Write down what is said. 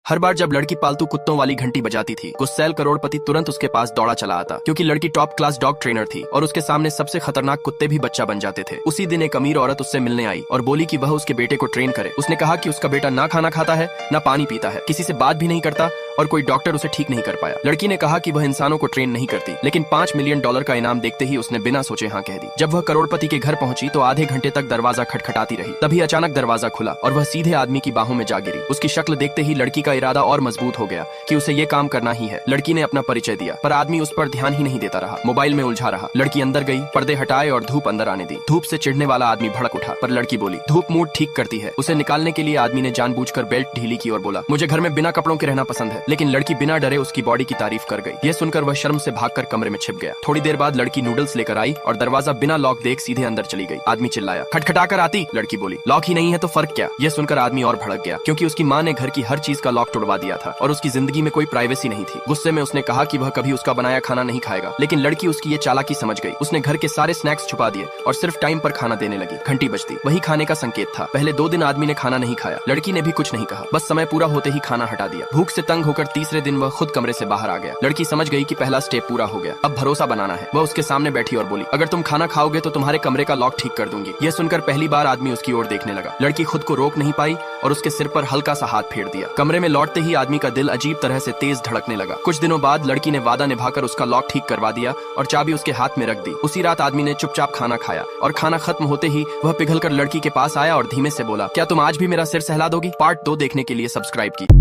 हर बार जब लड़की पालतू कुत्तों वाली घंटी बजाती थी, गुस्सैल करोड़पति तुरंत उसके पास दौड़ा चला आता, क्योंकि लड़की टॉप क्लास डॉग ट्रेनर थी और उसके सामने सबसे खतरनाक कुत्ते भी बच्चा बन जाते थे। उसी दिन एक अमीर औरत उससे मिलने आई और बोली कि वह उसके बेटे को ट्रेन करे। उसने कहा कि उसका बेटा ना खाना खाता है, ना पानी पीता है, किसी से बात भी नहीं करता और कोई डॉक्टर उसे ठीक नहीं कर पाया। लड़की ने कहा कि वह इंसानों को ट्रेन नहीं करती, लेकिन $5 मिलियन का इनाम देखते ही उसने बिना सोचे हाँ कह दी। जब वह करोड़पति के घर पहुंची तो आधे घंटे तक दरवाजा खटखटाती रही। तभी अचानक दरवाजा खुला और वह सीधे आदमी की बाहों में जा गिरी। उसकी शक्ल देखते ही लड़की का इरादा और मजबूत हो गया कि उसे ये काम करना ही है। लड़की ने अपना परिचय दिया, पर आदमी उस पर ध्यान ही नहीं देता रहा, मोबाइल में उलझा रहा। लड़की अंदर गई, पर्दे हटाए और धूप अंदर आने दी। धूप से चिढ़ने वाला आदमी भड़क उठा, पर लड़की बोली धूप मूड ठीक करती है। उसे निकालने के लिए आदमी ने जानबूझकर बेल्ट ढीली की और बोला मुझे घर में बिना कपड़ों के रहना पसंद है। लेकिन लड़की बिना डरे उसकी बॉडी की तारीफ कर गई। यह सुनकर वह शर्म से भागकर कमरे में छिप गया। थोड़ी देर बाद लड़की नूडल्स लेकर आई और दरवाजा बिना लॉक देख सीधे अंदर चली गई। आदमी चिल्लाया खटखटाकर आती। लड़की बोली लॉक ही नहीं है तो फर्क क्या। यह सुनकर आदमी और भड़क गया, क्योंकि उसकी माँ ने घर की हर चीज का लॉक तोड़वा दिया था और उसकी जिंदगी में कोई प्राइवेसी नहीं थी। गुस्से में उसने कहा कि वह कभी उसका बनाया खाना नहीं खाएगा, लेकिन लड़की उसकी ये चालाकी समझ गई। उसने घर के सारे स्नैक्स छुपा दिए और सिर्फ टाइम पर खाना देने लगी। घंटी बजती, वही खाने का संकेत था। पहले 2 दिन आदमी ने खाना नहीं खाया, लड़की ने भी कुछ नहीं कहा, बस समय पूरा होते ही खाना हटा दिया। भूख से तंग होकर तीसरे दिन वह खुद कमरे से बाहर आ गया। लड़की समझ गई कि पहला स्टेप पूरा हो गया, अब भरोसा बनाना है। वह उसके सामने बैठी और बोली अगर तुम खाना खाओगे तो तुम्हारे कमरे का लॉक ठीक कर दूंगी। यह सुनकर पहली बार आदमी उसकी ओर देखने लगा। लड़की खुद को रोक नहीं पाई और उसके सिर पर हल्का सा हाथ फेर दिया। कमरे में लौटते ही आदमी का दिल अजीब तरह से तेज धड़कने लगा। कुछ दिनों बाद लड़की ने वादा निभाकर उसका लॉक ठीक करवा दिया और चाबी उसके हाथ में रख दी। उसी रात आदमी ने चुपचाप खाना खाया और खाना खत्म होते ही वह पिघलकर लड़की के पास आया और धीमे से बोला क्या तुम आज भी मेरा सिर सहला दोगी। पार्ट 2 देखने के लिए सब्सक्राइब कीजिए।